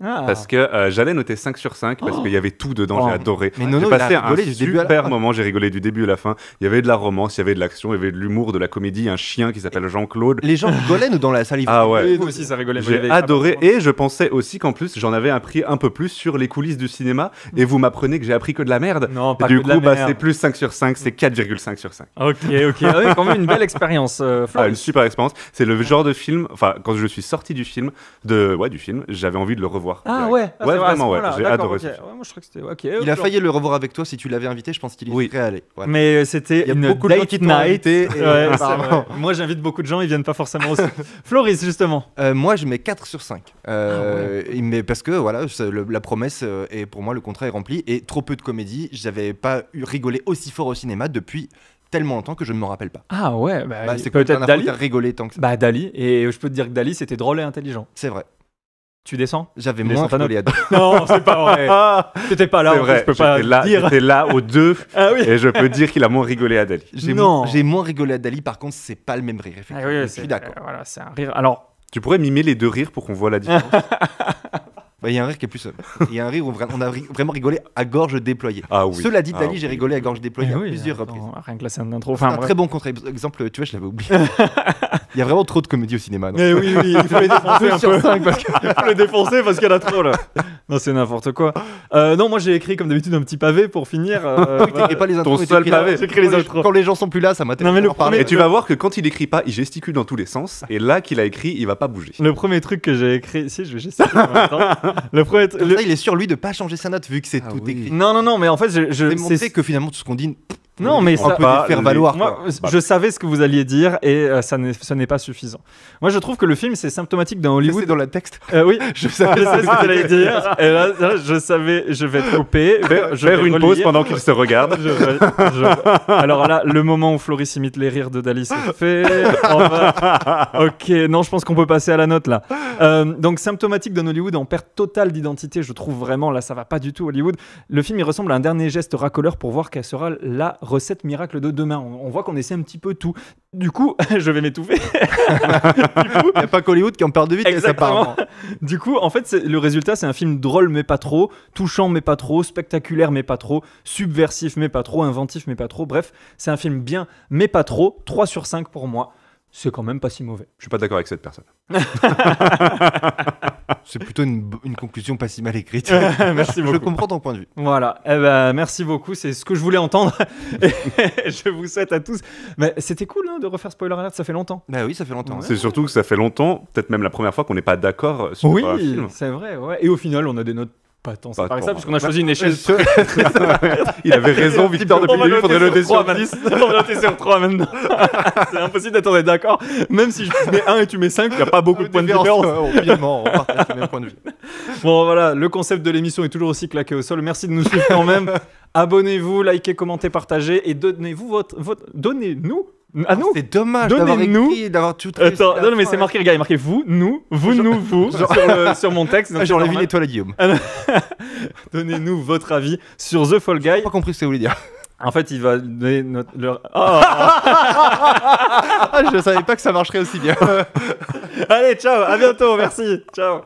A: Ah.
C: Parce que j'allais noter 5 sur 5 parce qu'il y avait tout dedans,
A: Oh.
C: j'ai adoré.
B: Mais Nono,
C: J'ai
B: il a
C: passé un
B: rigolé du début à la
C: super
B: fin.
C: moment, j'ai rigolé du début à la fin. Il y avait de la romance, il y avait de l'action, il y avait de l'humour, de la comédie, un chien qui s'appelle Jean-Claude.
B: Les gens rigolaient, nous, dans la salle. ils
C: Ah
B: faisaient-
C: ouais.
A: Oui, nous aussi, ça rigolait.
C: J'ai adoré et je pensais aussi qu'en plus j'en avais appris un peu plus sur les coulisses du cinéma et vous m'apprenez que j'ai appris que de la merde.
A: Non, pas
C: Et du
A: que de la
C: coup, bah,
A: merde.
C: c'est plus 5 sur 5, c'est 4,5 sur 5.
A: Ok. Ah oui, quand même une belle expérience.
C: Ah,
A: Floris.
C: une super expérience. C'est le genre de film, enfin, quand je suis sorti du film, j'avais envie de le revoir.
A: Ah
C: direct.
A: ouais.
C: Ouais,
A: c'est vrai, à ce
C: vraiment, ouais.
A: point-là.
C: J'ai
A: D'accord,
C: adoré
A: ok.
C: ce film.
A: Ouais, moi, je crois que c'était. Ok.
B: Il a failli le revoir avec toi si tu l'avais invité, je pense qu'il y
C: Oui.
B: serait allé. Voilà.
A: Mais c'était
B: Il y a
A: une
B: beaucoup de gens
A: date
B: qui t'ont
A: night.
B: invité et
A: Ouais, c'est
B: apparemment-
A: vrai. Moi, j'invite beaucoup de gens, ils viennent pas forcément aussi. Floris, justement.
B: Moi, je mets 4 sur 5. Mais parce que voilà, la promesse est pour moi, le contrat est rempli et trop peu de comédie. J'avais pas rigolé aussi fort au cinéma depuis tellement longtemps que je ne me rappelle pas.
A: Ah ouais,
B: Bah, c'est quoi,
A: peut-être Dali.
B: T'as rigolé tant que ça.
A: Bah Dali. Et je peux te dire que Dali, c'était drôle et intelligent.
B: C'est vrai.
A: Tu descends?
B: J'avais
A: Les
B: moins
A: Santana.
B: rigolé à deux.
A: Non, c'est pas vrai.
C: Ah,
A: T'étais pas là,
C: c'est
A: en
C: vrai,
A: fait, je peux pas dire.
C: j'étais là aux deux
A: Ah oui.
C: et je peux dire qu'il a moins rigolé à Dali.
A: Non.
B: J'ai moins rigolé à Dali, par contre, c'est pas le même rire.
A: Ah
B: Effectivement.
A: oui,
B: je
A: c'est
B: suis d'accord.
A: Voilà, c'est un rire. Alors,
C: Tu pourrais mimer les deux rires pour qu'on voit la différence.
B: Bah, il y a un rire qui est plus seul. Il y a un rire où on a vraiment rigolé à gorge déployée.
C: Ah oui.
B: Cela dit,
C: Ah
B: Dali,
C: oui.
B: j'ai rigolé à gorge déployée
A: eh
B: à
A: oui,
B: plusieurs
A: attends,
B: reprises.
A: rien que la scène d'intro.
B: C'est
A: Enfin,
B: un
A: bref.
B: très bon contre-exemple, tu vois, je l'avais oublié. Il y a vraiment trop de comédie au cinéma. donc.
A: Mais oui, il faut les défoncer un
B: Sur
A: peu.
B: 5 parce que
A: Il faut les défoncer parce qu'il y en a trop là. Non, c'est n'importe quoi. Non, moi j'ai écrit comme d'habitude un petit pavé pour finir.
B: t'écris pas les intros.
C: Ton
B: mais
C: seul
B: t'écris là.
C: pavé.
A: J'écris les
B: Quand
A: intros.
B: Quand les gens sont plus là, ça m'intéresse.
A: Non, mais le
B: d'en parler.
C: Et tu vas voir que quand il écrit pas, il gesticule dans tous les sens. Et là qu'il a écrit, il va pas bouger.
A: Le premier truc que j'ai écrit, si je vais essayer en même temps. Le premier
B: Comme ça, il est sur lui de pas changer sa note vu que c'est
C: Ah
B: tout
C: oui.
B: écrit.
A: Non, mais en fait,
B: C'est montrer que finalement tout ce qu'on dit.
A: Non, mais
B: on
A: ça-
B: peut
C: pas
B: faire
C: les-
B: valoir.
A: Moi,
B: quoi.
A: je savais ce que vous alliez dire et ce n'est pas suffisant. Moi, je trouve que le film, c'est symptomatique d'un
B: C'est
A: Hollywood.
B: dans la texte.
A: Oui,
B: Je
A: je sais ce que tu allais dire. Et là, je savais, je vais te couper. Je
C: Faire
A: vais
C: une pause
A: relire.
C: pendant qu'il se regarde.
A: Alors là, le moment où Floris imite les rires de Dali, c'est fait. Ok, non, je pense qu'on peut passer à la note là. Donc, symptomatique d'un Hollywood en perte totale d'identité, je trouve vraiment, là, ça va pas du tout Hollywood. Le film, il ressemble à un dernier geste racoleur pour voir quelle sera la recette miracle de demain. On voit qu'on essaie un petit peu tout. Du coup, je vais m'étouffer.
B: Il n'y a pas qu'Hollywood qui en perd de vitesse,
A: Exactement.
B: apparemment.
A: Du coup, en fait, le résultat, c'est un film drôle mais pas trop, touchant mais pas trop, spectaculaire mais pas trop, subversif mais pas trop, inventif mais pas trop. Bref, c'est un film bien mais pas trop. 3 sur 5 pour moi. c'est quand même pas si mauvais.
C: Je suis pas d'accord avec cette personne.
B: C'est plutôt une conclusion pas si mal écrite.
A: Merci beaucoup.
B: Je comprends ton point de vue.
A: Voilà, eh ben, merci beaucoup, c'est ce que je voulais entendre. Et je vous souhaite à tous. Mais c'était cool de refaire Spoiler Alert, ça fait longtemps.
B: Bah oui, ça fait longtemps.
A: Ouais.
C: C'est surtout que ça fait longtemps, peut-être même la première fois qu'on n'est pas d'accord sur un
A: Oui,
C: film.
A: c'est vrai, ouais. Et au final, on a des notes pas tant séparées que ça,
C: tant,
A: puisqu'on a choisi une échelle.
C: Il avait raison, Victor, depuis le début, il faudrait le noter sur 10.
A: On va noter sur 3 maintenant. C'est impossible d'être d'accord. Même si je mets 1 et tu mets 5, il n'y a pas beaucoup de points de différence.
B: Finalement, on partage le même point de vue.
A: Bon, voilà, le concept de l'émission est toujours aussi claqué au sol. Merci de nous suivre quand même. Abonnez-vous, likez, commentez, partagez et donnez-nous donnez-nous à nous.
B: C'est dommage d'avoir
A: Donnez-nous.
B: écrit, d'avoir tout
A: Attends, non, mais c'est marqué, regarde, il y a marqué vous, nous, vous, nous, vous sur mon texte. donc
B: Genre
A: c'est
B: la vie
A: normal.
B: étoile à Guillaume.
A: Donnez-nous votre avis sur The Fall Guy.
B: J'ai pas compris ce que ça voulait dire.
A: En fait, il va donner
B: Ah, je savais pas que ça marcherait aussi bien.
A: Allez, ciao, à bientôt, merci, ciao.